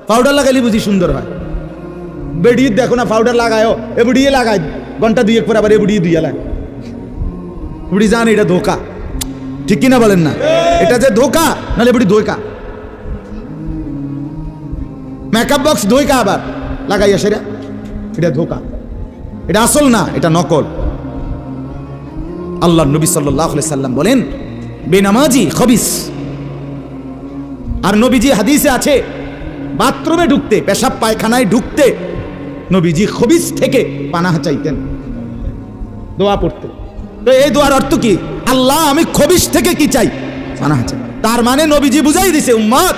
Powder লাগাইলে বুঝি সুন্দর হয়। বেডি দেখো না পাউডার লাগায়ও, এ বুড়িয়ে লাগায় ঘন্টা দুয়েক পর আবার এ বুড়িয়ে দুইয়া লাগে। বুড়ি জান এটা ধোকা, ঠিক কিনা বলেন না? এটা যে ধোকা, নাহলে বুড়ি ধোকা। মেকআপ বক্স ধোকা আবার লাগাইয়া সেরা, এটা ধোকা, এটা আসল না, এটা নকল। আল্লাহ নবী সাল্লাল্লাহু আলাইহি সাল্লাম বলেন বেনামাজি খবিস। আর নবীজি হাদিসে আছে বাথরুমে ঢুকতে, পেশাব পায়খানায় ঢুকতে নবীজি খবিস থেকে পানাহ চাইতেন, দোয়া পড়তেন। তো এই দোয়ার অর্থ কি? আল্লাহ আমি খবিস থেকে কি চাই? পানাহ চাই। তার মানে নবীজি বুঝাই দিছে উম্মত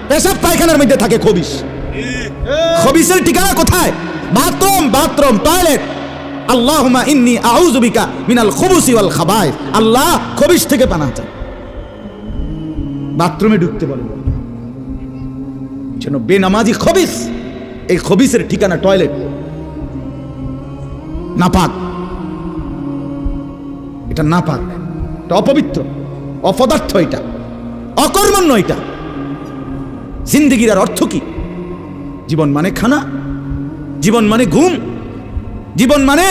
পেশাব পায়খানার মধ্যে থাকে খবিস। খবিসের ঠিকানা কোথায়? Bathroom, bathroom, toilet. আল্লাহুম্মা ইন্নী আউযু বিকা মিনাল খুবুসি ওয়াল খাবায়েস। আল্লাহ খবিস থেকে পানাহ চাই। বাথরুমে ঢুকতে বলেন, বেনামাজি খবিস। এই খবিসের ঠিকানা টয়লেট, নাপাক। এটা নাপাক, এটা অপবিত্র, অপদার্থ, এটা অকর্মণ্য। এটা জিন্দেগির আর অর্থ কি? জীবন মানে খানা, জীবন মানে ঘুম, জীবন মানে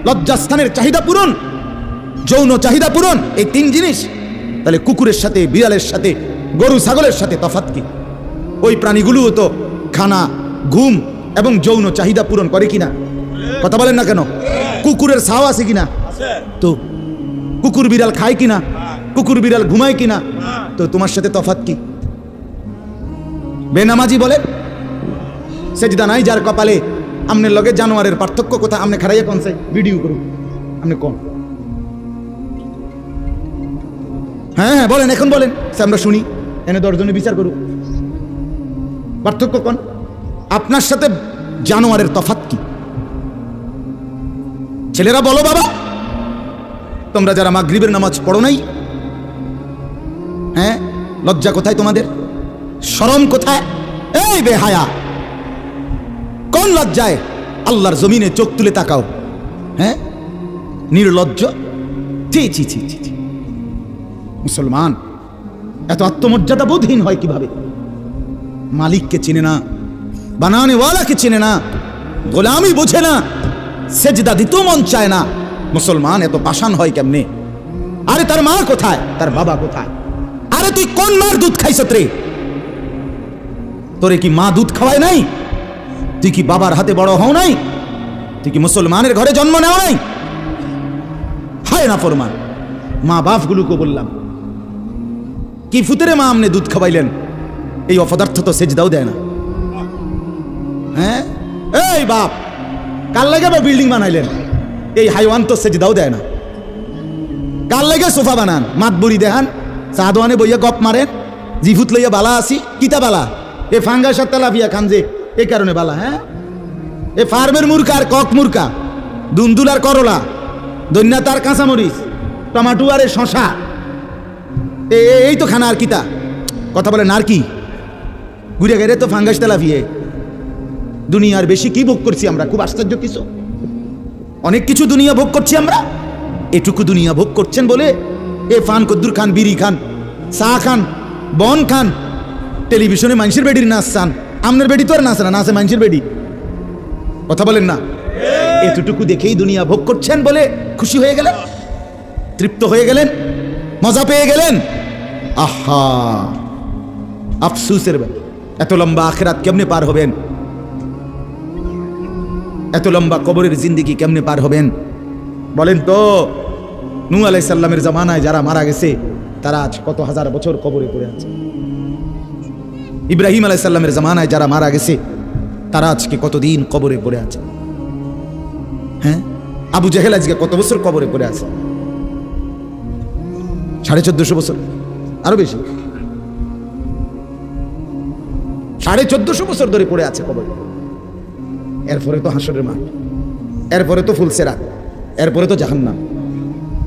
লজ্জাস্থানের চাহিদা পূরণ, যৌন চাহিদা পূরণ, এই তিন জিনিস। তাহলে কুকুরের সাথে, বিড়ালের সাথে, গরু ছাগলের সাথে তফাৎ কি? ওই প্রাণীগুলোও তো খানা, ঘুম এবং যৌন চাহিদা পূরণ করে কিনা? কথা বলেন না কেন? কুকুরের ছাও আছে কিনা? তো কুকুর বিড়াল খায় কিনা? কুকুর বিড়াল ঘুমায় কিনা? তো তোমার সাথে তফাৎ কি? বেনামাজি বলে সেজদা নাই যার কপালে, আমনের লগে জানোয়ারের পার্থক্য কোথায়? আমনে খারাইয়া কোন সে ভিডিও করুন, আপনি কোন? হ্যাঁ হ্যাঁ বলেন, এখন বলেন, আমরা শুনি, এনে 10 জনে বিচার করুক। পার্থক্য কোন? আপনার সাথে জানোয়ারের তফাৎ কি? ছেলেরা বলো বাবা, তোমরা যারা মাগরিবের নামাজ পড়ো নাই, হ্যাঁ লজ্জা কোথায় তোমাদের? শরম কোথায়? এই বেহায়া, কোন লজ্জায় আল্লাহর জমিনে চোখ তুলে তাকাও? হ্যাঁ নির্লজ্জ। ছি ছি ছি ছি। মুসলমান এত আত্মমর্যাদা বোধহীন হয় কিভাবে? মালিককে চিনে না, বানানেওয়ালাকে চিনে না, গোলামি বোঝে না, সেজদা দিতেও মন চায় না। মুসলমান এত পাষাণ হয় কেমনে? আরে তার মা কোথায়? তার বাবা কোথায়? আরে তুই কোন মার দুধ খাইছ রে? তোরে কি মা দুধ খাওয়ায় নাই? তুই কি বাবার হাতে বড় হও নাই? তুই কি মুসলমানের ঘরে জন্ম নেও নাই? হায় না ফরমান। মা বাপ গুলোকে বললাম, কি ফুতেরে মা আমনে দুধ খাওয়াইলেন? এই অপদার্থ তো সেজদাও দেয় না। হ্যাঁ এই বাপ, কার লাগে বিল্ডিং বানাইলেন? এই হাইওয়ান তো সেজদাও দেয় না। কার লাগে সোফা বানান? মাতবুরি দেখান, চা দোয়ানে বইয়া গপ মারেন, জিফুত লইয়া বালা আসি, কিতা বালা? এ ফাঙ্গাস আর তেলাপিয়া খান যে, এই কারণে বালা। হ্যাঁ এ ফার্মের মুরকা আর কক মুরকা, দুন্দুল আর করলা, দৈন্যা তার কাঁচামরিচ, টমাটো আর শশা, এই তো খানা। আর কিতা কথা বলেন? আর কি ঘুরে গেলে তো ফাঙ্গাস তেলাপিয়ে। দুনিয়ার বেশি কি ভোগ করছি আমরা? খুব আশ্চর্য কিছু, অনেক কিছু দুনিয়া ভোগ করছি আমরা। এটুকু দুনিয়া ভোগ করছেন বলে এ ফান কদ্দুর খান, বিড়ি খান, চা খান, বন খান, টেলিভিশনে মানুষের বেডির নাচ চান। আমনের বেডি তো আর নাচে না, নাচে মানুষের বেডি। কথা বলেন না? এতটুকু দেখেই দুনিয়া ভোগ করছেন বলে খুশি হয়ে গেলেন, তৃপ্ত হয়ে গেলেন, মজা পেয়ে গেলেন। আহা আফসুসের ব্যাপার। এত লম্বা আখিরাত কেমনে পার হবেন? এত লম্বা কবরের জিন্দেগি কেমনে পার হবেন বলেন তো? নূহ আলাইহিস সালামের জামানায় যারা মারা গেছে তারা আজ কত হাজার বছর কবরে পড়ে আছে। ইব্রাহিম আলাইহিস সালামের জামানায় যারা মারা গেছে তারা আজকে কতদিন কবরে পড়ে আছে। হ্যাঁ আবু জেহেল আজকে কত বছর কবরে পড়ে আছে? 1450 বছর, আরো বেশি, 1450 বছর ধরে পড়ে আছে কবরে। এরপরে তো হাসরের মাঠ, এরপরে তো ফুলসেরাত, এরপরে তো জাহান্নাম,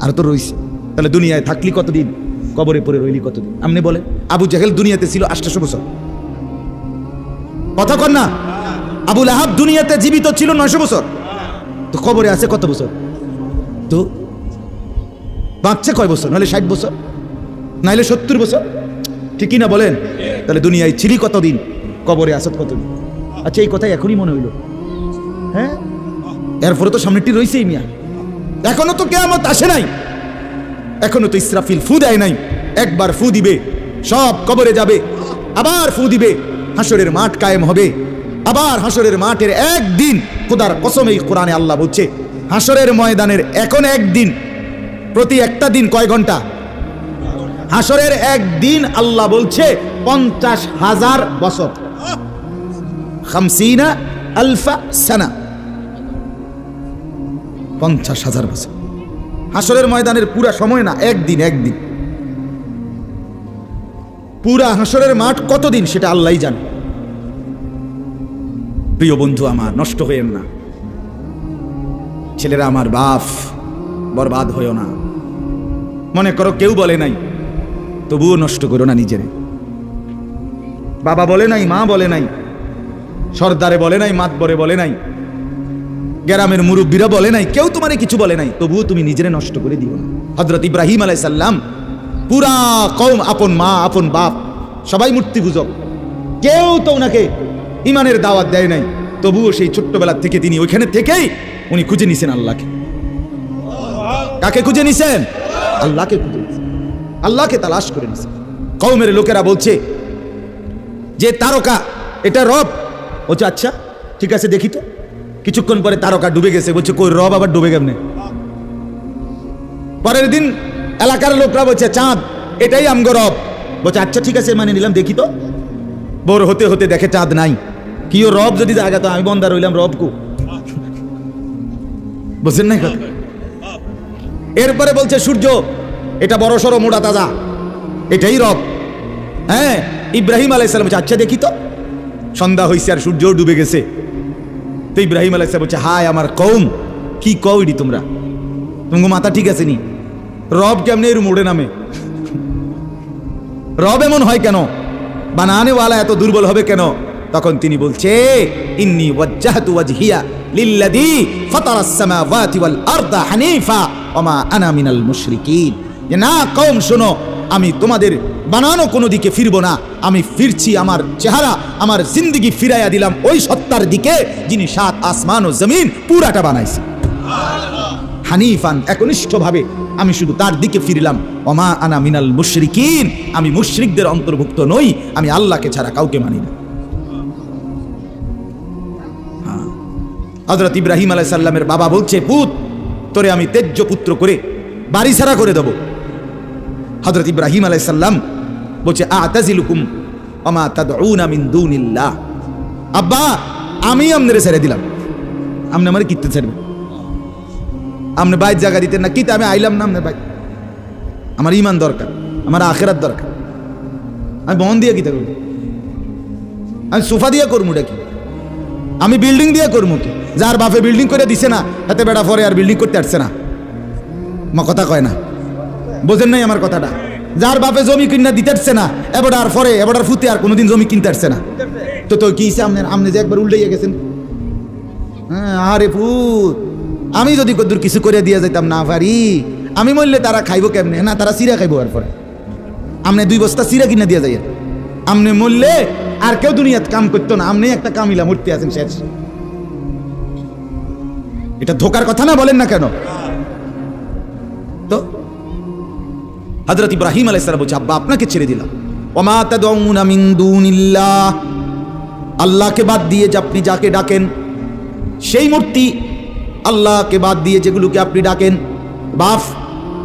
আর তো রইছে। তাহলে দুনিয়ায় থাকলি কতদিন? কবরে পড়ে রইলি কতদিন? আপনি বলেন। আবু জেহেল দুনিয়াতে ছিল 800 বছর, কথা কন না? আবু লাহাব দুনিয়াতে জীবিত ছিল 900 বছর, তো কবরে আছে কত বছর? তো বাঁচছে কয় বছর? নাহলে 60 বছর, নাহলে 70 বছর, ঠিকই না বলেন? তাহলে দুনিয়ায় ছিলি কতদিন? কবরে আসত কতদিন। আচ্ছা, এই কথাই এখনই মনে হইল? হ্যাঁ, এরপরে তো সামনেটি রয়েছেই মিয়া, এখনো তো কিয়ামত আসে নাই, এখনো তো ইসরাফিল ফু দেয় নাই। একবার ফু দিবে, সব কবরে যাবে, আবার ফু দিবে, হাসরের মাঠ কায়েম হবে। আবার হাসরের মাঠের একদিন, খোদার কসম এই কোরআনে আল্লাহ বলছে, হাসরের ময়দানের এখন একদিন, প্রতি একটা দিন কয় ঘন্টা? হাসরের একদিন আল্লাহ বলছে 50,000 বছর, 50 আলফা সানা, 50,000 বছর। হাসরের ময়দানের পুরা সময় না, একদিন। একদিন পুরা হাসরের মাঠ কতদিন সেটা আল্লাহই জানে। প্রিয় বন্ধু আমার, নষ্ট হইয়েন না। ছেলেরা আমার, বাপ বরবাদ হইও না। মনে করো কেউ বলে নাই, তবুও নষ্ট করো না নিজেরে। বাবা বলে নাই, মা বলে নাই, সর্দারে বলে নাই, মাতবরে বলে নাই, গ্রামের মুরব্বীরা বলে নাই, কেউ তোমারে কিছু বলে নাই, তবুও তুমি নিজেরে নষ্ট করে দিও না। হযরত ইব্রাহিম আলাইহিস সালাম, পুরা কওম, আপন মা আপন বাপ সবাই মূর্তি পূজক, কেউ তো ওনাকে ইমানের দাওয়াত দেয় নাই, তবুও সেই ছোট্টবেলা থেকে তিনি ওইখানে থেকেই উনি খুঁজে নিছেন আল্লাহকে। কাকে খুঁজে নিছেন? আল্লাহকে খুঁজে নিছেন, আল্লাহকে তালাশ করে নিছেন। কওমের লোকেরা বলছে যে তারকা এটা রব। বলছে আচ্ছা ঠিক আছে, দেখি তো। কিছুক্ষণ পরে তারকা ডুবে গেছে। বলছে কই, রব আবার ডুবে কেমনে? পরের দিন এলাকার লোকরা বলছে চাঁদ, এটাই আমগো রব। বলছে আচ্ছা ঠিক আছে, মানে নিলাম, দেখি তো। ভোর হতে হতে দেখে চাঁদ নাই। কি ও রব যদি জায়গা, তো আমি বন্দা রইলাম, রব কো? বুঝছেন না কথা? এরপরে বলছে সূর্য, এটা বড় সড়ো মোটা তাজা, এটাই রব। হ্যাঁ, ইব্রাহিম আলাইহিস সালাম বলছে আচ্ছা দেখি তো। সন্ধ্যা হয়েছে আর সূর্য ডুবে গেছে। তো ইব্রাহিম আলাইহিস সালাম বলছে হায় আমার কওম, কি কওইডি তোমরা? তোমার মাথা ঠিক আছে নি? রব কেমনে এর মোড়ে নামে? রব এমন হয় কেন? বানানেওয়ালা এত দুর্বল হবে কেন? তখন তিনি বলছে ইন্নী ওয়াজ্জাহতু ওয়াজহিয়া লিল্লাযী ফাতারাস সামাওয়াতি ওয়াল আরদা হানিফা ওয়া মা আনা মিনাল মুশরিকিন। যে না কওম শোনো, আমি তোমাদের বানানো কোনো দিকে ফিরবো না, আমি ফিরছি আমার চেহারা, আমার জিন্দেগি ফিরাইয়া দিলাম ওই সত্তার দিকে যিনি 7 আসমান ও জমিন পুরাটা বানাইছে। হানিফান, একনিষ্ঠভাবে আমি শুধু তার দিকে ফিরলাম। ওমা আনা মিনাল মুশরিকিন, আমি মুশরিকদের অন্তর্ভুক্ত নই, আমি আল্লাহকে ছাড়া কাউকে মানি না। হযরত ইব্রাহিম আলাইহিস সালামের বাবা বলছে পুত, তোরে আমি তেজ্য পুত্র করে বাড়ি ছাড়া করে দেব। হযরত ইব্রাহিম আলাইহিস সালাম বলছে আতাজিলুকুম ওমা তাদউনা মিন দুনিল্লাহ। আব্বা, আমি আপনারে ছেড়ে দিলাম, আপনি আমারে কিতে ছেড়বেন? আপনি বাইর জায়গা দিতেন না, কিতে আমি আইলাম না আপনার বাইর। আমার ইমান দরকার, আমার আখিরাত দরকার। আমি বন দিয়ে কিতে করবো? আমি সোফা দিয়ে করবো কি? আমি বিল্ডিং দিয়ে করবো কি? যার বাপে বিল্ডিং করে দিছে না, হাতে বেড়া পরে আর বিল্ডিং করতে পারছে না। মা কথা কয় না, বোঝেন নাই আমার কথাটা? যার বাপে জমি কিনা দিতে পারছে না, এবার পরে এবার ফুতে আর কোনোদিন জমি কিনতে পারছে না, তো তো কি আপনি যে একবার উল্টাইয়া গেছেন। হ্যাঁ, আরে পুত, আমি যদি কদ্দুর কিছু করে দিয়ে যাইতাম না পারি, আমি মরলে তারা খাইবো কেমনে? না, তারা চিরা খাইবো। আর পরে আপনি 2 বস্তা চিরা কিনা দিয়ে যাই, আপনি মরলে আর কেউ দুনিয়াত কাম করতো না, আপনি একটা কামিলা মূর্তি আছেন শেষ। এটা ধোকার কথা না, বলেন না কেন? তো হযরত ইব্রাহিম আলাইহিস সালাম বলছে আব্বা আপনাকে ছেড়ে দিলাম। ওমা তাদউনা মিন দুনিল্লাহ, আল্লাহকে বাদ দিয়ে যে আপনি যাকে ডাকেন, সেই মূর্তি, আল্লাহকে বাদ দিয়ে যেগুলোকে আপনি ডাকেন, বাপ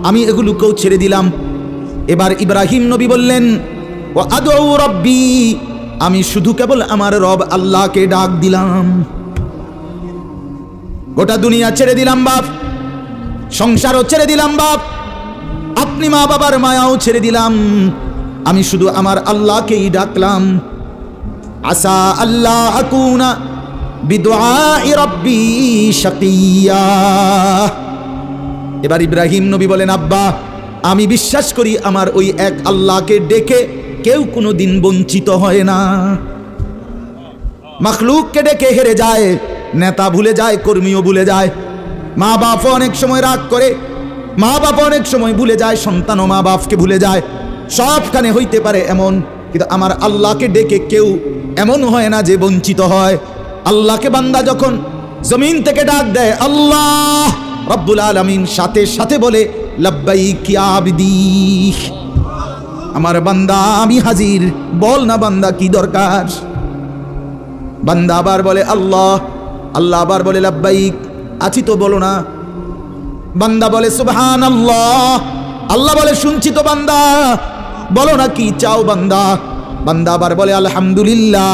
আমি এগুলোকেও ছেড়ে দিলাম। এবার ইব্রাহিম নবী বললেন ও আদউ রাব্বি, আমি শুধু কেবল আমার রব আল্লাহকে ডাক দিলাম। গোটা দুনিয়া ছেড়ে দিলাম বাপ, সংসারও ছেড়ে দিলাম বাপ, আপনি মা বাবার মায়াও ছেড়ে দিলাম, আমি শুধু আমার আল্লাহকেই ডাকলাম। আসা আল্লাহ আকুনা বিদুআই রাব্বি শাকিয়া। এবার ইব্রাহিম নবী বলেন আব্বা আমি বিশ্বাস করি আমার ওই এক আল্লাহকে ডেকে কেউ কোনোদিন বঞ্চিত হয় না। মাখলুককে ডেকে হেরে যায়, নেতা ভুলে যায়, কর্মীও ভুলে যায়, মা বাপ অনেক সময় রাগ করে, মা বাপ অনেক সময় ভুলে যায়, সন্তানও মা বাপকে ভুলে যায়, সবখানে হইতে পারে এমন, কিন্তু আমার আল্লাহকে ডেকে কেউ এমন হয় না যে বঞ্চিত হয়। আল্লাহকে বান্দা যখন জমিন থেকে ডাক দেয় আল্লাহ রব্বুল আলামিন সাথে সাথে বলে লাব্বাইক ইয়া আবদি, আমার বান্দা আমি হাজির, বল না বান্দা কি দরকার। বান্দা আবার বলে আল্লাহ, আল্লাহ আবার বলে লাব্বাইক, আছি তো বলো না। বান্দা বলে সুবহানাল্লাহ, আল্লাহ বলে শুনছি তো বান্দা, বলো না কি চাও বান্দা। বান্দা আবার বলে আলহামদুলিল্লাহ,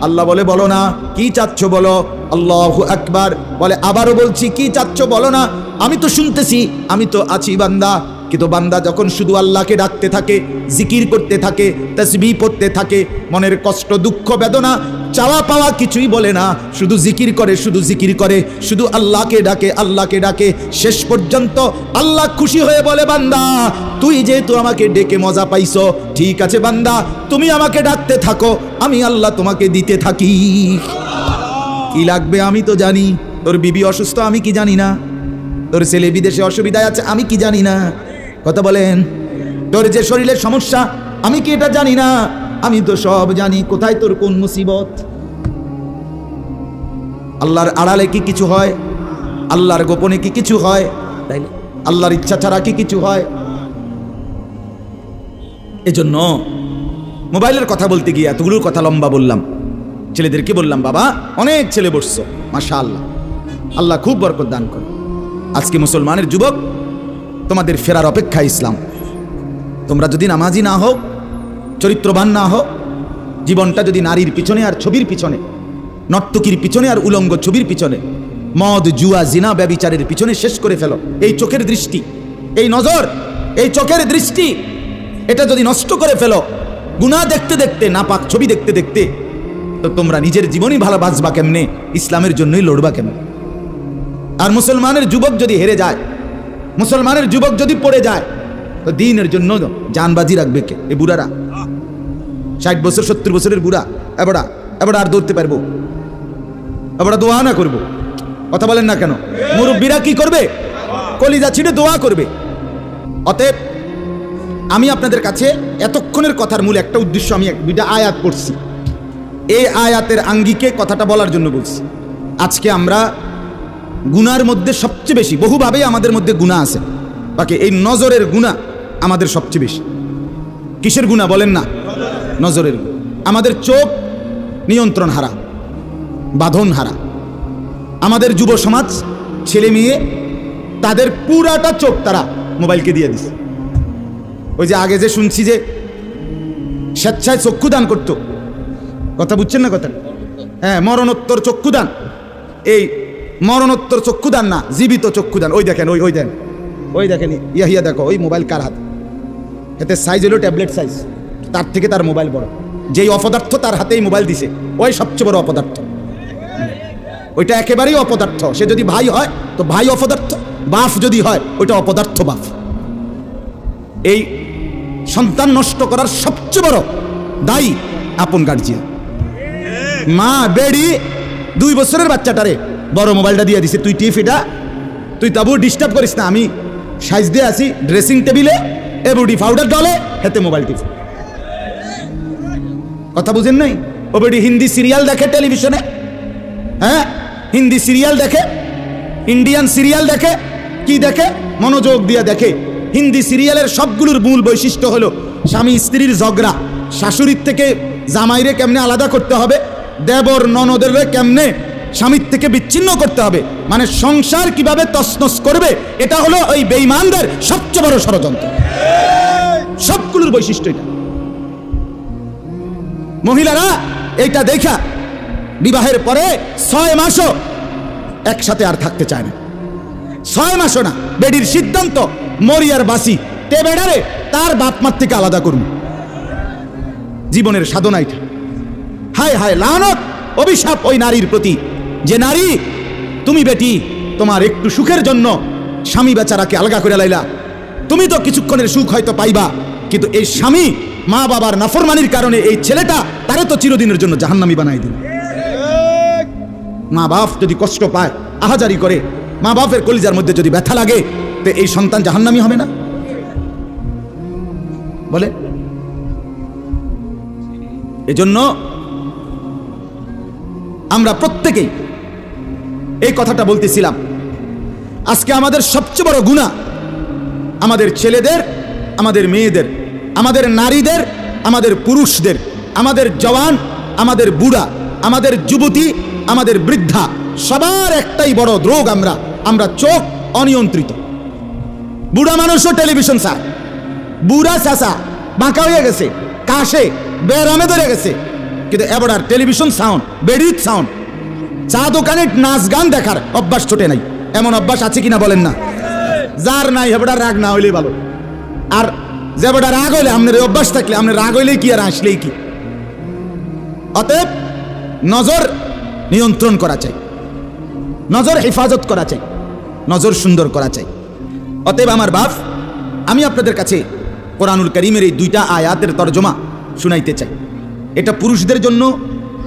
আল্লাহ বলে বলো না কি চাচ্ছ বলো। আল্লাহু আকবার, বলে আবারও বলছি কি চাচ্ছ বলো না, আমি তো শুনতেছি, আমি তো আছি বান্দা। কিন্তু বান্দা যখন শুধু আল্লাহকে ডাকতে থাকে, জিকির করতে থাকে, তাসবিহ পড়তে থাকে, মনের কষ্ট দুঃখ বেদনা চাওয়া পাওয়া কিছুই বলে না, শুধু জিকির করে, শুধু জিকির করে, শুধু আল্লাহকে ডাকে, আল্লাহকে ডাকে, শেষ পর্যন্ত আল্লাহ খুশি হয়ে বলে বান্দা তুই যেহেতু আমাকে ডেকে মজা পাইছো, ঠিক আছে বান্দা তুমি আমাকে ডাকতে থাকো, আমি আল্লাহ তোমাকে দিতে থাকি। কি লাগবে আমি তো জানি, তোর বিবি অসুস্থ আমি কি জানি না, তোর ছেলে বিদেশে অসুবিধায় আছে আমি কি জানি না, কথা বলেন, তোর যে শরীরের সমস্যা আমি কি এটা জানি না, আমি তো সব জানি, কোথায় তোর কোন মুসিবত। আল্লাহর আড়ালে কি কিছু হয়, আল্লাহর গোপনে কি কিছু হয়, তাই না? আল্লাহর ইচ্ছা ছাড়া কি কিছু হয়। এজন্য মোবাইলের কথা বলতে গিয়ে এতগুলোর কথা লম্বা বললাম। ছেলেদেরকে বললাম বাবা অনেক ছেলে বসছো, মাশাআল্লাহ, আল্লাহ খুব বরকত দান করে। আজকে মুসলমানের যুবক তোমাদের ফেরার অপেক্ষা ইসলাম। তোমরা যদি নামাজি না হও, চরিত্রবান না হও, জীবনটা যদি নারীর পিছনে আর ছবির পিছনে, নর্তকীর পিছনে আর উলঙ্গ ছবির পিছনে, মদ জুয়া জিনা ব্যভিচারের পিছনে শেষ করে ফেলো, এই চোখের দৃষ্টি, এই নজর, এই চোখের দৃষ্টি, এটা যদি নষ্ট করে ফেলো, গুনাহ দেখতে দেখতে, নাপাক ছবি দেখতে দেখতে, তো তোমরা নিজের জীবনই ভালো বাঁচবা কেমনে, ইসলামের জন্যই লড়বা কেমনে। আর মুসলমানের যুবক যদি হেরে যায়, মুসলমানের যুবক যদি পড়ে যায়, তো দ্বীনের জন্য জানবাজি রাখবে কে? এই বুড়ারা 60 বছর 70 বছরের বুড়া, এবারা এবারা আর দৌড়তে পারবো, এবারা দোয়া না করবো, কথা বলেন না কেন? মুরব্বীরা কি করবে? কলিজা ছিঁড়ে দোয়া করবে। অতএব আমি আপনাদের কাছে এতক্ষণের কথার মূল একটা উদ্দেশ্য, আমি দুইটা আয়াত পড়ছি, এই আয়াতের আঙ্গিকে কথাটা বলার জন্য বলছি। আজকে আমরা গুনার মধ্যে সবচেয়ে বেশি, বহুভাবেই আমাদের মধ্যে গুনাহ আছে, বাকি এই নজরের গুনাহ আমাদের সবচেয়ে বেশি। কিসের গুনাহ বলেন না? নজরের। আমাদের চোখ নিয়ন্ত্রণ হারা, বাঁধন হারা। আমাদের যুব সমাজ, ছেলে মেয়ে, তাদের পুরাটা চোখ তারা মোবাইলকে দিয়ে দিছে। ওই যে আগে যে শুনছি যে স্বেচ্ছায় চক্ষুদান করতো, কথা বুঝছেন না কথা? হ্যাঁ, মরণোত্তর চক্ষুদান। এই মরণোত্তর চক্ষুদান না, জীবিত চক্ষুদান। ওই দেখেন, ওই দেন, ওই দেখেন, ইয়া দেখো, ওই মোবাইল কার হাতে? এতে সাইজ হলো ট্যাবলেট সাইজ, তার থেকে তার মোবাইল বড়। যেই অপদার্থ তার হাতেই মোবাইল দিছে, ওই সবচেয়ে বড় অপদার্থ। ওইটা একেবারেই অপদার্থ। সে যদি ভাই হয় তো ভাই অপদার্থ, বাপ যদি হয় ওইটা অপদার্থ বাপ। এই সন্তান নষ্ট করার সবচেয়ে বড় দায়ী আপন গার্জিয়ান। মা বেড়ি 2 বছরের বাচ্চাটারে বড় মোবাইলটা দিয়ে দিছে, তুই টিপ এটা, তুই তাবু ডিস্টার্ব করিস না, আমি সাইজ দিয়ে আসি ড্রেসিং টেবিলে, এবুডি পাউডার ডলে, হাতে মোবাইল টিপ। কথা বুঝেন নাই? ও বেডি হিন্দি সিরিয়াল দেখে টেলিভিশনে, হ্যাঁ হিন্দি সিরিয়াল দেখে, ইন্ডিয়ান সিরিয়াল দেখে, কি দেখে? মনোযোগ দিয়ে দেখে। হিন্দি সিরিয়ালের সবগুলোর মূল বৈশিষ্ট্য হলো স্বামী স্ত্রীর ঝগড়া, শাশুড়ির থেকে জামাইরে কেমনে আলাদা করতে হবে, দেবর ননদের কেমনে স্বামীর থেকে বিচ্ছিন্ন করতে হবে, মানে সংসার কিভাবে তছনছ করবে, এটা হলো ওই বেঈমানদের সবচেয়ে বড় ষড়যন্ত্র। সবগুলোর বৈশিষ্ট্য এটা। মহিলারা এইটা দেখা বিবাহের পরে 6 মাসও একসাথে আর থাকতে চায় না। 6 মাসও না। বেডির সিদ্ধান্ত, মরিয়ার বাসি তে বেড়ারে তার বাপ মার থেকে আলাদা করুন। জীবনের সাধনা এটা। হায় হায়, লানত, অভিশাপ ওই নারীর প্রতি, যে নারী তুমি বেটি তোমার একটু সুখের জন্য স্বামী বেচারাকে আলগা করে লাইলা। তুমি তো কিছুক্ষণের সুখ হয়তো পাইবা, কিন্তু এই স্বামী মা বাবার নাফরমানির কারণে এই ছেলেটা তারে তো চিরদিনের জন্য জাহান্নামী বানাই দিল। মা বাপ যদি কষ্ট পায়, আহাজারি করে, মা বাপের কলিজার মধ্যে যদি ব্যথা লাগে, তো এই সন্তান জাহান্নামী হবে না? বলে। এজন্য আমরা প্রত্যেকেই এই কথাটা বলতেছিলাম। আজকে আমাদের সবচেয়ে বড় গুনাহ আমাদের ছেলেদের, আমাদের মেয়েদের, আমাদের নারীদের, আমাদের পুরুষদের, আমাদের জওয়ান, আমাদের বুড়া, আমাদের যুবতী, আমাদের বৃদ্ধা, সবার একটাই বড় রোগ। আমরা চোখ অনিয়ন্ত্রিত। বুড়া মানুষও টেলিভিশন চায়, বুড়া চাচা বাঁকা হয়ে গেছে, কাশে বেরামে ধরে গেছে, কিন্তু এবার আর টেলিভিশন সাউন্ড, বেরিত সাউন্ড, চা দোকানে নাচ গান দেখার অভ্যাস ছোটে নাই। এমন অভ্যাস আছে কিনা বলেন না? যার নাই হেবড়ার রাগ না হইলেই ভালো। আর যে বেটা রাগ হইলে, আপনার অভ্যাস থাকলে, আপনার রাগ হইলেই কি আর আসলেই কি। অতএব নজর নিয়ন্ত্রণ করা চাই, নজর হেফাজত করা চাই, নজর সুন্দর করা চাই। অতএব আমার বাপ, আমি আপনাদের কাছে কোরআনুল কারীমের এই দুইটা আয়াতের তরজমা শুনাইতে চাই। এটা পুরুষদের জন্য,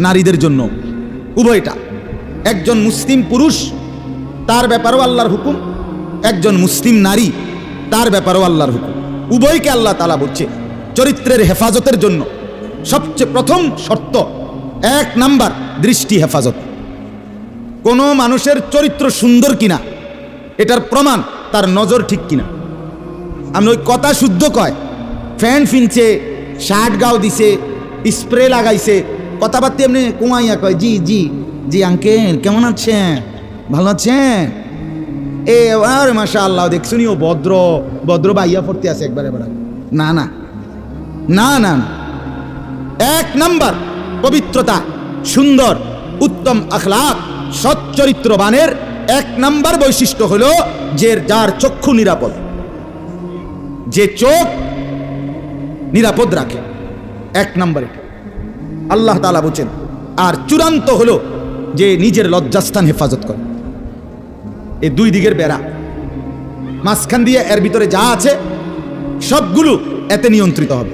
নারীদের জন্য, উভয়টা। একজন মুসলিম পুরুষ, তার ব্যাপারেও আল্লাহর হুকুম, একজন মুসলিম নারী, তার ব্যাপারেও আল্লাহর হুকুম। উভয়কে আল্লাহ তাআলা বলছে চরিত্রের হেফাজতের জন্য সবচেয়ে প্রথম শর্ত, 1 নাম্বার দৃষ্টি হেফাজত। কোনো মানুষের চরিত্র সুন্দর কিনা এটার প্রমাণ তার নজর ঠিক কিনা। আমি ওই কথা শুদ্ধ কয়, ফ্যান ফিনছে, শার্ট গাও দিছে, স্প্রে লাগাইছে, কথাবার্তা এমনি কুমাইয়া কয় জি জি জি আঙ্কেল কেমন আছেন, ভালো আছেন, এ আর মাশাআল্লাহ দেখছুনি ও ভদ্র ভদ্র বাইয়া পড়তে আছে একবারে বেড়া। না না না না, 1 নাম্বার পবিত্রতা, সুন্দর, উত্তম আখলাক, সৎ চরিত্রবানের 1 নাম্বার বৈশিষ্ট্য হলো যে যার চক্ষু নিরাপদ, যে চোখ নিরাপদ রাখে। 1 নাম্বার এটা আল্লাহ তাআলা বলেন। আর চূড়ান্ত হলো যে নিজের লজ্জাস্থান হেফাজত করে। এই 2 দিকের বেড়া, মাঝখান দিয়ে এর ভিতরে যা আছে সবগুলো এতে নিয়ন্ত্রিত হবে।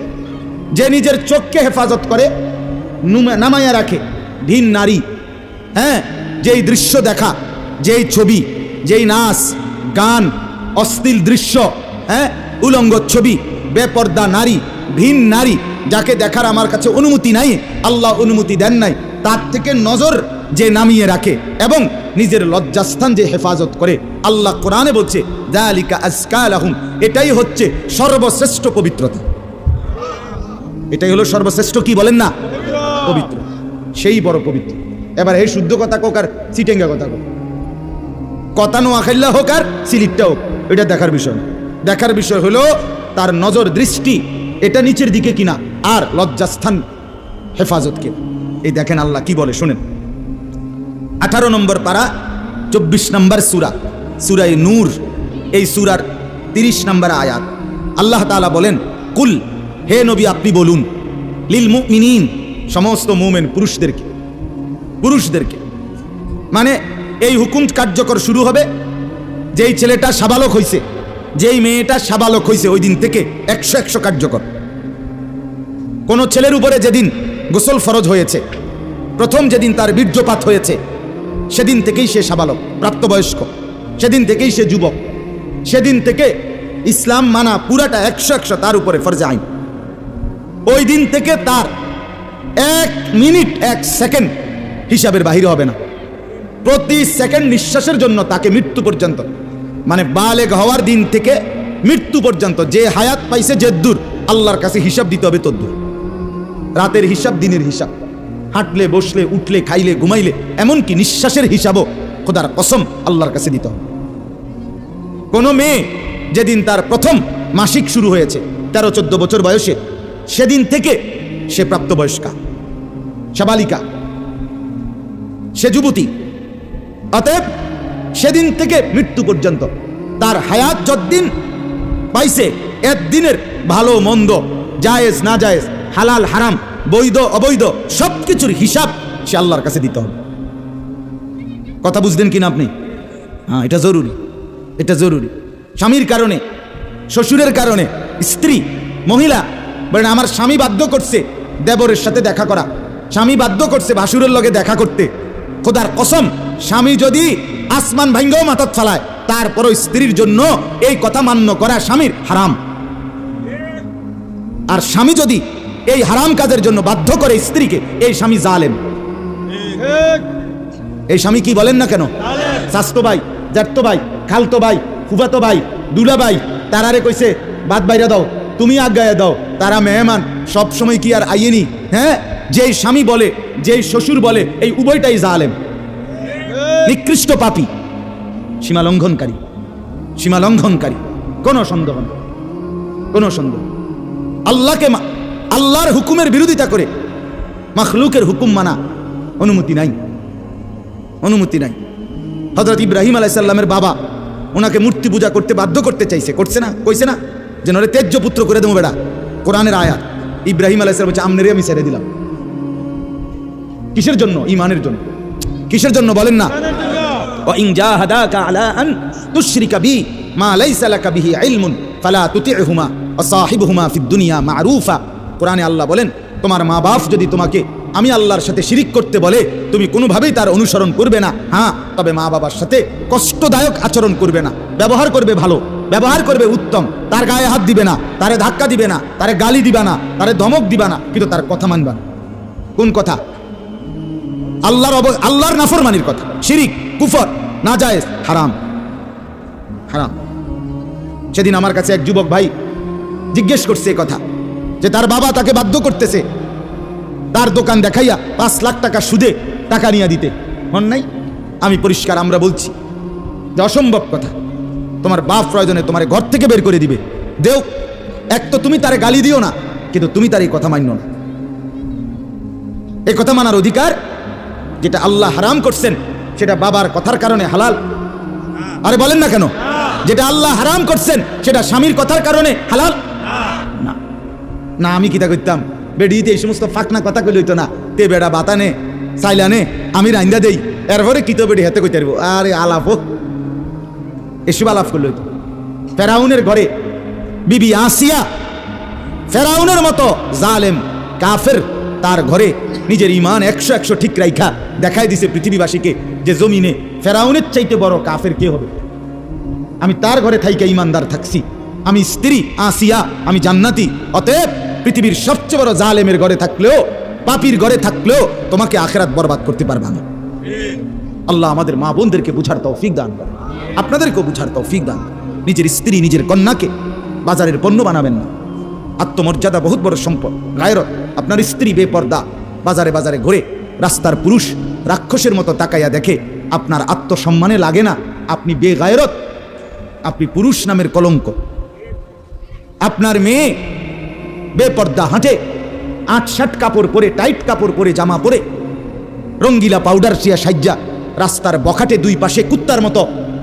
যে নিজের চোখকে হেফাজত করে, নামাইয়া রাখে, ভিন নারী, হ্যাঁ, যেই দৃশ্য দেখা, যেই ছবি, যেই নাচ গান, অশ্লীল দৃশ্য, হ্যাঁ, উলঙ্গ ছবি, বেপর্দা নারী, ভিন নারী, যাকে দেখার আমার কাছে অনুমতি নাই, আল্লাহ অনুমতি দেন নাই, তার থেকে নজর যে নামিয়ে রাখে এবং নিজের লজ্জাস্থান যে হেফাজত করে, আল্লাহ কোরআনে বলছে যালিকা আজকা লাহুম, এটাই হচ্ছে সর্বশ্রেষ্ঠ পবিত্রতা। এটাই হলো সর্বশ্রেষ্ঠ, কি বলেন না, পবিত্র, সেই বড় পবিত্র। এবার এই শুদ্ধ কথা কোক আর চিটেঙ্গা কথা কোক, কথা নোয়াখাইল্লা হোক আর সিলিটটা হোক, এটা দেখার বিষয় না। দেখার বিষয় হলো তার নজর দৃষ্টি এটা নিচের দিকে কিনা, আর লজ্জাস্থান হেফাজত কে। এই দেখেন আল্লাহ কি বলে শুনেন। 18 নম্বর পারা 24 নম্বর সূরা, সূরা নূর, এই সূরার 30 নম্বর আয়াত। আল্লাহ তাআলা বলেন, কুল, হে নবী আপনি বলুন, লিল মুমিনিন, সমস্ত মুমিন পুরুষদেরকে, মানে এই হুকুম কার্যকর শুরু হবে যেই ছেলেটা সাবালক হইছে, যেই মেয়েটা সাবালক হইছে, ওই দিন থেকে 100 কার্যকর। কোন ছেলের উপরে যেদিন গোসল ফরজ হয়েছে, প্রথম যেদিন তার বীর্যপাত হয়েছে, সেদিন থেকেই সে সাবালক, প্রাপ্তবয়স্ক, সেদিন থেকেই সে যুবক, সেদিন থেকে ইসলাম মানা পুরাটা 100 তার উপরে ফরজে আইন। ওই দিন থেকে তার 1 মিনিট 1 সেকেন্ড হিসাবের বাহিরে হবে না। প্রতি সেকেন্ড নিঃশ্বাসের জন্য তাকে মৃত্যু পর্যন্ত, মানে বালেগ হওয়ার দিন থেকে মৃত্যু পর্যন্ত যে হায়াত পাইছে, যে দূর আল্লাহর কাছে হিসাব দিতে হবে তদ্দূর। রাতের হিসাব, দিনের হিসাব, হাঁটলে বসলে উঠলে খাইলে ঘুমাইলে, এমনকি নিঃশ্বাসের হিসাবও খোদার কসম আল্লাহর কাছে দিতে হবে। কোনো মেয়ে যেদিন তার প্রথম মাসিক শুরু হয়েছে 13-14 বছর বয়সে, সেদিন থেকে সে প্রাপ্তবয়স্কা, সাবালিকা, সে যুবতী। অতএব সেদিন থেকে মৃত্যু পর্যন্ত তার হায়াত যতদিন পাইছে, একদিনের ভালো মন্দ, জায়েজ না জায়েজ, হালাল হারাম, বৈধ অবৈধ, সবকিছুর হিসাব সে আল্লাহর কাছে দিতে হবে। কথা বুঝলেন কিনা আপনি? হ্যাঁ, এটা জরুরি, এটা জরুরি। স্বামীর কারণে, শ্বশুরের কারণে, স্ত্রী মহিলা বলেন আমার স্বামী বাধ্য করছে দেবরের সাথে দেখা করা, স্বামী বাধ্য করছে ভাসুরের লগে দেখা করতে, খোদার কসম স্বামী যদি আসমান ভাঙ্গাও মাথাত চালায়, তারপরও স্ত্রীর জন্য এই কথা মান্য করা স্বামীর হারাম। আর স্বামী যদি এই হারাম কাজের জন্য বাধ্য করে স্ত্রীকে, এই স্বামী জালেম। এই স্বামী কি বলেন না কেন? শাস্তো ভাই, জ্যাঠতো ভাই, খালতো ভাই, ফুফাতো ভাই, দুলা ভাই, তারারে কইছে বাদ বাইরা দাও, তুমি আজ্ঞায় দাও, তারা মেহমান সব সময় কি আর আইয়েনি? হ্যাঁ, যেই স্বামী বলে, যেই শ্বশুর বলে, এই উভয়টাই জালেম, নিকৃষ্ট পাপী, সীমা লঙ্ঘনকারী, সীমা লঙ্ঘনকারী, কোনো সন্দেহ নেই, কোনো সন্দেহ। আল্লাহর হুকুমের বিরোধিতা করে মাখলুকের হুকুম মানা অনুমতি নাই, অনুমতি নাই। হযরত ইব্রাহিম আলাইহিস সালামের বাবা ওনাকে মূর্তি পূজা করতে বাধ্য করতে চাইছে, করছে না? কইছে না যে নরে তেজ্য পুত্র করে দেবো বেড়া, কোরআনের আয়াত। ইব্রাহিম আলাইহিস সালাম বলছে আমনেরে আমি ছেড়ে দিলাম। কিসের জন্য? ঈমানের জন্য। কিসের জন্য বলেন না? ওয়া ইন জাহাদাকা আলা আন তুশরিকা বি মা লাইসা লাকা বিহি ইলমুন ফালা তুতি'হুমা ওয়া সাহিবহুমা ফিদ দুনিয়া মা'রুফা। কোরআনে আল্লাহ বলেন, তোমার মা বাপ যদি তোমাকে আমি আল্লাহর সাথে শিরিক করতে বলে, তুমি কোনোভাবেই তার অনুসরণ করবে না। হ্যাঁ, তবে মা বাবার সাথে কষ্টদায়ক আচরণ করবে না, ব্যবহার করবে ভালো, ব্যবহার করবে উত্তম, তার গায়ে হাত দিবে না, তারে ধাক্কা দিবে না, তারে গালি দিবা না, তারে ধমক দিবা না, কিন্তু তার কথা মানবা না। কোন কথা? আল্লাহর নাফরমানির কথা, শিরিক, কুফর, নাজায়েজ, হারাম, হারাম। সেদিন আমার কাছে এক যুবক ভাই জিজ্ঞেস করছে কথা, যে তার বাবা তাকে বাধ্য করতেছে তার দোকান দেখাইয়া 5 লাখ টাকা সুদে টাকা নিয়ে দিতে। মন নাই? আমি পরিষ্কার আমরা বলছি যে অসম্ভব কথা। তোমার বাপ প্রয়োজনে তোমার ঘর থেকে বের করে দিবে, দেও। এক তো তুমি তারে গালি দিও না, কিন্তু তুমি তার এই কথা মান্য না। এই কথা মানার অধিকার, যেটা আল্লাহ হারাম করছেন সেটা বাবার কথার কারণে হালাল। আরে বলেন না কেন? যেটা আল্লাহ হারাম করছেন সেটা স্বামীর কথার কারণে হালাল না। না, আমি কিতা করতাম, বেডিতে এই সমস্ত ফাঁকনা কথা কইলে হইতো না। তে বেড়া বাতানে চাইলানে আমি রাইন্দা দেই, এরপরে কিতো বেডি হাতে কইতে পারবো। আরে আলাপ হোক, এসব আলাপ করলে হইতো। ফেরাউনের ঘরে বিবি আসিয়া ফেরাউনের মতো জালেম কাফের, তার ঘরে নিজের ঈমান 100 ঠিক রাইখা দেখাই দিছে পৃথিবীবাসীকে যে জমিনে ফেরাউনের চাইতে বড় কাফের কে হবে। আমি তার ঘরে থাইকা ঈমানদার থাকছি, আমি স্ত্রী আসিয়া, আমি জান্নাতি। অতএব পৃথিবীর সবচেয়ে বড় জালেমের ঘরে থাকলেও, পাপীর ঘরে থাকলেও তোমাকে আখিরাত বরবাদ করতে পারবা না। আল্লাহ আমাদের মা বোনদেরকে বুঝার তৌফিক দান করে, আপনাদেরকেও বুঝার তৌফিক দান। নিজের স্ত্রী, নিজের কন্যাকে বাজারের পণ্য বানাবেন না। আত্মমর্যাদা বহুত বড় সম্পদ, গায়রত। আপনার স্ত্রী বেপর্দা বাজারে বাজারে ঘুরে, রাস্তার পুরুষ রাক্ষসের মতো তাকাইয়া দেখে, আপনার আত্মসম্মানে লাগে না, আপনি বেগায়রত, আপনি পুরুষ নামের কলঙ্ক। আপনার মেয়ে বেপর্দা হাঁটে, 8-7 কাপড় পরে, টাইট কাপড় পরে, জামা পরে, রঙ্গিলা পাউডার সিয়া সাজ্জা রাস্তার বখাটে দুই পাশে কুত্তার মতো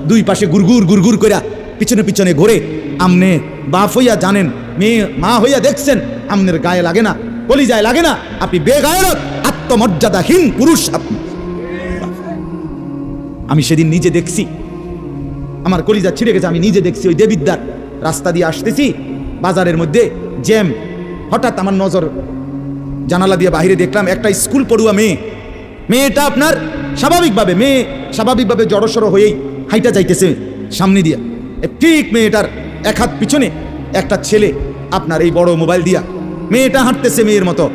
দুই পাশে গুরগুর গুরগুর কইরা পিছনে পিছনে ঘুরে। আমনে বাপ হইয়া জানেন, মেয়ে মা হইয়া দেখছেন, আমনের গায়ে লাগে না, কলিজায় লাগে না। আপনি বেগায়রত, আত্মমর্যাদাহীন পুরুষ আপনি। আমি সেদিন নিজে দেখছি, আমার কলিজা ছিঁড়ে গেছে। আমি নিজে দেখছি, ওই দেবিদ্যার রাস্তা দিয়ে আসতেছি, বাজারের মধ্যে জ্যাম। হঠাৎ আমার নজর জানালা দিয়ে বাহিরে দেখলাম একটা স্কুল পড়ুয়া মেয়ে। মেয়েটা আপনার স্বাভাবিকভাবে জড়সড় হয়েই হাইটা যাইতেছে সামনে দিয়া। ঠিক মেয়েটার এক হাত পিছনে একটা ছেলে আপনার এই বড় মোবাইল দিয়া মেয়েটা হাঁটতেছে মেয়ের মতো।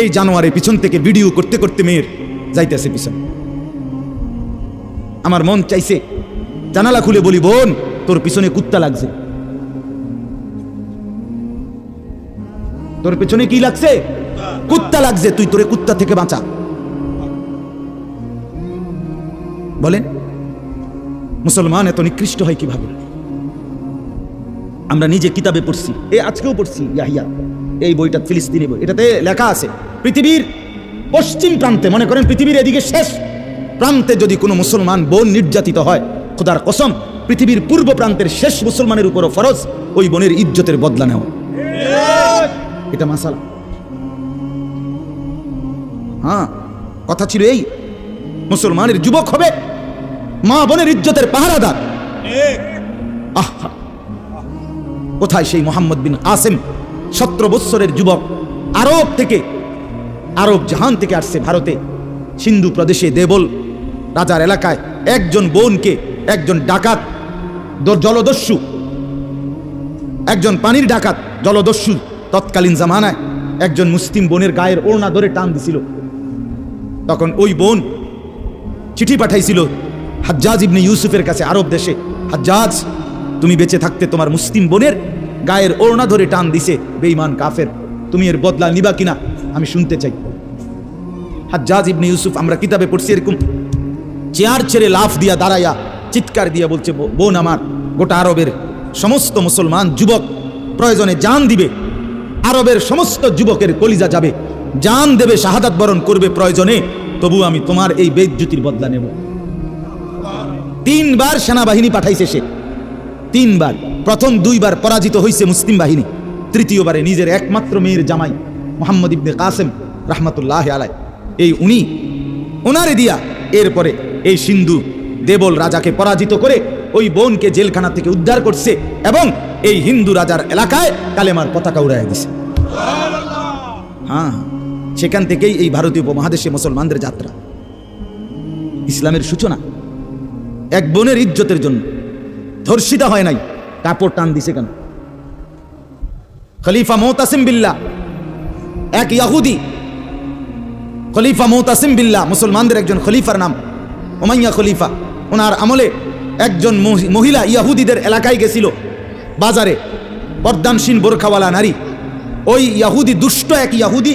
এই জানোয়ারের পিছন থেকে ভিডিও করতে করতে মেয়ের যাইতেছে পিছন। আমার মন চাইছে জানালা খুলে বলি, বোন তোর পিছনে কুত্তা লাগছে, তোর পিছনে কি লাগছে? কুত্তা লাগছে, তুই তোরে কুত্তা থেকে বাঁচা। বলেন মুসলমান এত নিকৃষ্ট হয় কিভাবে? আমরা নিজে কিতাবে পড়ছি, আজকেও পড়ছি ইয়াহিয়া, এই বইটা ফিলিস্তিনি বই, এটাতে লেখা আছে পৃথিবীর পশ্চিম প্রান্তে, মনে করেন পৃথিবীর এদিকে শেষ প্রান্তে যদি কোনো মুসলমান বোন নির্যাতিত হয়, খোদার কসম পৃথিবীর পূর্ব প্রান্তের শেষ মুসলমানের উপরও ফরজ ওই বোনের ইজ্জতের বদলা নেওয়া। এটা মাসালা। হ্যাঁ, কথা ছিল এই, মুসলমানের যুবক হবে মা বোনের ইজ্জতের পাহারাদার। আহা, কোথায় সেই মোহাম্মদ বিন কাসেম, 17 বৎসরের যুবক, আরব থেকে, আরব জাহান থেকে আসছে ভারতে, সিন্ধু প্রদেশে দেবল রাজার এলাকায় একজন বোনকে একজন ডাকাত, জলদস্যু, একজন পানির ডাকাত জলদস্যু তৎকালীন জামানায় একজন মুসলিম বোনের গায়ের ওড়না ধরে টান দিছিল। তখন ওই বোন চিঠি পাঠাইছিল হাজ্জাজ ইবনে ইউসুফের কাছে আরব দেশে, হাজ্জাজ তুমি বেঁচে থাকতে তোমার মুসলিম বোনের গায়ের ওড়না ধরে টান দিছে বেঈমান কাফের, তুমি এর বদলা নিবা কিনা আমি শুনতে চাই। হাজ্জাজ ইবনে ইউসুফ আমরা কিতাবে পড়ছি এরকম চেয়ার ছেড়ে লাফ দিয়া দাঁড়াইয়া চিৎকার দিয়া বলছে, বোন আমার, গোটা আরবের সমস্ত মুসলমান যুবক প্রয়োজনে জান দিবে, আরবের সমস্ত যুবকের কলিজা যাবে, জান দেবে, শাহাদাত বরণ করবে প্রয়োজনে, তবু আমি তোমার এই বেইজ্জতির বদলা নেব। 3 বার সেনাবাহিনী পাঠাইছে সে, 3 বার। প্রথম 2 বার পরাজিত হয়েছে মুসলিম বাহিনী, তৃতীয়বারে নিজের একমাত্র মেয়ের জামাই মুহাম্মদ ইবনে কাসেম রাহমাতুল্লাহ আলাইহি, এই উনি ওনারে দিয়া এরপরে এই সিন্ধু দেবল রাজাকে পরাজিত করে ওই বোনকে জেলখানা থেকে উদ্ধার করছে এবং এই হিন্দু রাজার এলাকায় কালেমার পতাকা উড়াইয়া দিছে। হ্যাঁ, সেখান থেকেই এই ভারতীয় উপমহাদেশে মুসলমানদের যাত্রা, ইসলামের সূচনা। এক বোনের ইজ্জতের জন্য ধর্ষিতা হয় নাই, কাপড় টান দিছে কেন? খলিফা মুতাসিম বিল্লাহ, এক ইহুদি খলিফা মুতাসিম বিল্লাহ, মুসলমানদের একজন খলিফার নাম উমাইয়া খলিফা। ওনার আমলে একজন মহিলা ইহুদিদের এলাকায় গেছিল, বাজারে পর্দানসীন বোরখাওয়ালা নারী। ওই ইহুদি, দুষ্ট এক ইহুদি,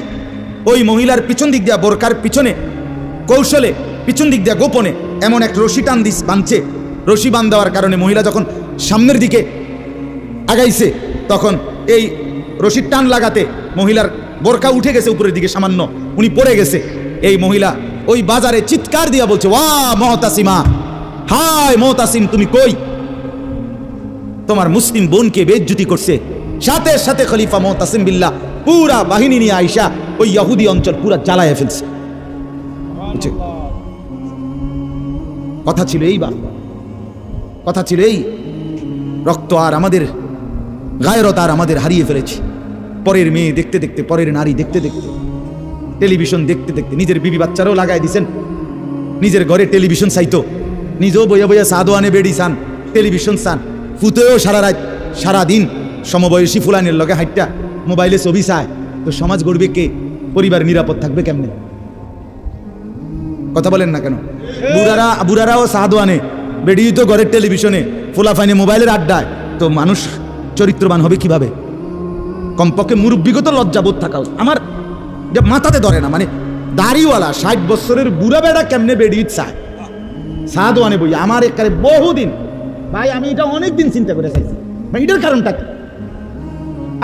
ওই মহিলার পিছন দিক দিয়া বোরকার পিছনে কৌশলে পিছন দিক দিয়া গোপনে এমন এক রশি টান দিস বাঁধছে। রশি বাঁধ দেওয়ার কারণে মহিলা যখন সামনের দিকে আগাইছে তখন এই রশির টান লাগাতে মহিলার বোরকা উঠে গেছে উপরের দিকে সামান্য, উনি পড়ে গেছে। এই মহিলা ওই বাজারে চিৎকার দিয়া বলছে, ওয়া মুতাসিমা, হায় মুতাসিম তুমি কই? তোমার মুসলিম বোনকে বেইজ্জতি করছে। সাথে সাথে খলিফা মুতাসিম বিল্লাহ পুরা বাহিনী নিয়ে আইসা ওই ইহুদি অঞ্চল পুরা জ্বালায় ফেলছে। কথা ছিল এই, কথা ছিল এই, রক্ত আর আমাদের গায়রত আর আমাদের হারিয়ে ফেলেছি। পরের মেয়ে দেখতে দেখতে, পরের নারী দেখতে দেখতে, টেলিভিশন দেখতে দেখতে, নিজের বিবি বাচ্চারাও লাগাই দিছেন, নিজের ঘরে টেলিভিশন চাইতো, নিজেও বইয়া বইয়া সাদোয়ানে বেড়ি চান, টেলিভিশন চান, ফুতেও সারা রাত সারাদিন সমবয়সী ফুলানের লগে হাইটটা মোবাইলে ছবি চায়। তো সমাজ গড়বে কে? পরিবার নিরাপদ থাকবে কেমনে? কথা বলেন না কেন? বুড়ারাও সাদোয়ানে, বেড়ি তো ঘরের টেলিভিশনে, ফুলাফাইনে মোবাইলের আড্ডায়, তো মানুষ চরিত্রবান হবে কিভাবে? কমপক্ষে মুরব্বিগত লজ্জাবোধ থাকা আমার মাথাতে ধরে না। মানে দাড়িওয়ালা 60 বছরের বুড়া বেড়া কেমনে বেড়ি চায় সাদোয়ানে বই? আমার একবারে বহুদিন ভাই, আমি এটা অনেকদিন চিন্তা করে চাইছি, এটার কারণটা কি?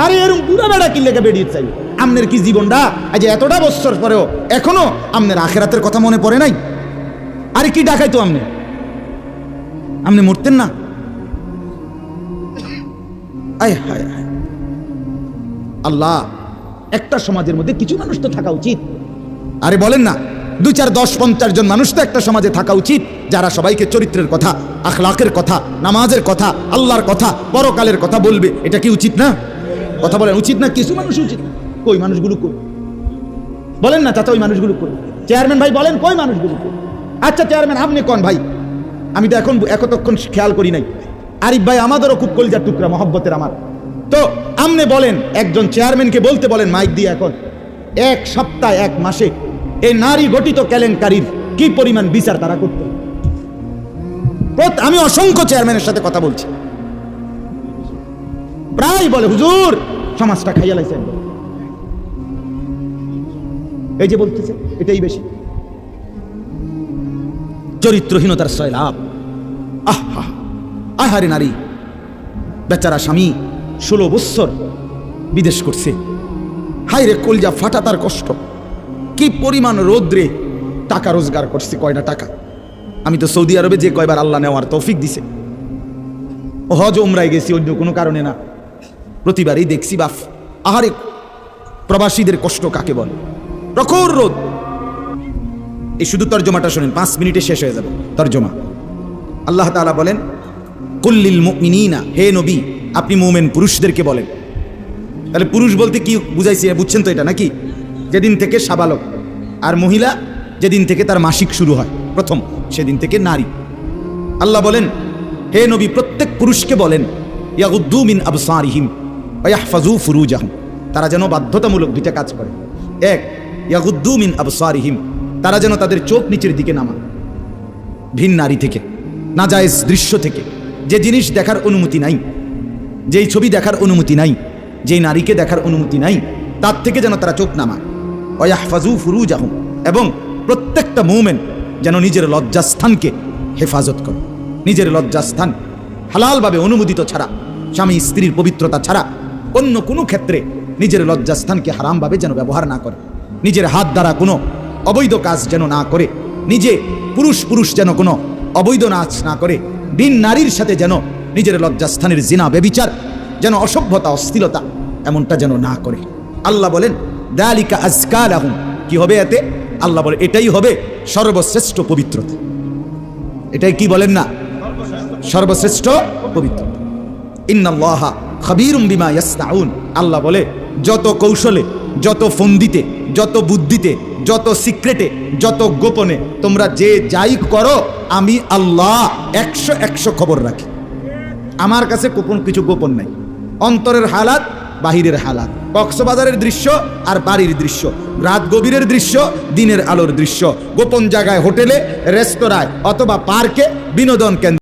আরে এরকম বুড়া বেড়া কি লেগে বেরিয়ে চাই? আমনের কি জীবনটা আজ এতটা বছর পরেও এখনো আমনের আখেরাতের কথা মনে পড়ে নাই? আরে কি ডাকাইতো আমনে মরতেন না? আয় হায় হায় আল্লাহ, একটা সমাজের মধ্যে কিছু মানুষ তো থাকা উচিত। আরে বলেন না, 2, 4, 10, 50 জন মানুষ তো একটা সমাজে থাকা উচিত, যারা সবাইকে চরিত্রের কথা, আখলাকের কথা, নামাজের কথা, আল্লাহর কথা, পরকালের কথা বলবে। এটা কি উচিত না? কথা বলেন, উচিত না? কিছু মানুষ উচিত। কই মানুষগুলো কই? বলেন না চাচা, ওই মানুষগুলো কই? চেয়ারম্যান ভাই বলেন, কই মানুষগুলো কই? আচ্ছা চেয়ারম্যান আপনি কোন ভাই? আমি তো এতক্ষণ খেয়াল করি নাই। আরিফ ভাই আমাদেরও খুব কলিজার টুকরা, মহব্বতের আমার। তো আপনি বলেন, একজন চেয়ারম্যানকে বলতে বলেন মাইক দিয়ে, এখন 1 সপ্তাহ 1 মাসে এই নারী গঠিত কেলেঙ্কারির কি পরিমাণ বিচার তারা করতে? আমি অসংখ্য চেয়ারম্যানের সাথে কথা বলছি, প্রায় বলে হুজুর সমাজটা খাইয়া লাইছে একদম। এই যে বলতেছে এটাই বেশি চরিত্রহীনতার সয়লাভ। আহা আহারে নারী বেচারা স্বামী 16 বছর বিদেশ করছে, হায় রে কলজা ফাটা তার কষ্ট। কি পরিমাণ রোদ্রে টাকা রোজগার করছে, কয়টা টাকা। আমি তো সৌদি আরবে যে কয়বার আল্লাহ নেওয়ার তৌফিক দিছে, হজ উমরায় গেছি অন্য কোনো কারণে না, প্রতিবারই দেখছি বাফ আহারে প্রবাসীদের কষ্ট কাকে বলে। প্রখর রোদ। এই শুধু তর্জমাটা শুনেন, 5 মিনিটে শেষ হয়ে যাবে তর্জমা। আল্লাহ তাআলা বলেন, কুল্লিল মুমিনিনা, হে নবী আপনি মুমিন পুরুষদেরকে বলেন। তাহলে পুরুষ বলতে কি বুঝাইছি বুঝছেন তো এটা নাকি? যেদিন থেকে সাবালক, আর মহিলা যেদিন থেকে তার মাসিক শুরু হয় প্রথম, সেদিন থেকে নারী। আল্লাহ বলেন, হে নবী প্রত্যেক পুরুষকে বলেন, ইয়াগুদ্দু মিন আবসারিহিম ওয়া ইয়াহফাজু ফুরুজাহুম, তারা যেন বাধ্যতামূলক 2টা কাজ করে। 1, ইয়াগুদ্দু মিন আবসারিহিম, তারা যেন তাদের চোখ নিচের দিকে নামায়। ভিন নারী থেকে, নাজায়েজ দৃশ্য থেকে, যে জিনিস দেখার অনুমতি নাই, যেই ছবি দেখার অনুমতি নাই, যেই নারীকে দেখার অনুমতি নাই, তার থেকে যেন তারা চোখ নামায়। ওয়াহফাজু ফুরুজাহুম, এবং প্রত্যেকটা মুমিন যেন নিজের লজ্জাস্থানকে হেফাজত করে। নিজের লজ্জাস্থান হালালভাবে অনুমোদিত ছাড়া, স্বামী স্ত্রীর পবিত্রতা ছাড়া অন্য কোনো ক্ষেত্রে নিজের লজ্জাস্থানকে হারামভাবে যেন ব্যবহার না করে। নিজের হাত দ্বারা কোনো অবৈধ কাজ যেন না করে, নিজে পুরুষ যেন কোনো অবৈধ নাচ না করে, ভিন নারীর সাথে যেন নিজের লজ্জাস্থানের জিনা ব্যভিচার, যেন অসভ্যতা অশ্লীলতা এমনটা যেন না করে। আল্লাহ বলেন যালিকা আযকা লাহুম, কি হবে এতে? আল্লাহ বলে এটাই হবে সর্বশ্রেষ্ঠ পবিত্রতা। এটাই কি বলেন না? সর্বশ্রেষ্ঠ পবিত্রতা। ইন্নাল্লাহা খাবীরুম বিমা ইয়াসনাউন, আল্লাহ বলে যত কৌশলে, যত ফন্দিতে, যত বুদ্ধিতে, যত সিক্রেটে, যত গোপনে তোমরা যে যাই করো, আমি আল্লাহ 100 খবর রাখি। আমার কাছে কিছু গোপন নাই। অন্তরের হালাত, বাহিরের হালাত, কক্সবাজারের দৃশ্য আর বাড়ির দৃশ্য, রাত গভীরের দৃশ্য, দিনের আলোর দৃশ্য, গোপন জায়গায়, হোটেলে, রেস্তোরাঁয় অথবা পার্কে, বিনোদন কেন্দ্র।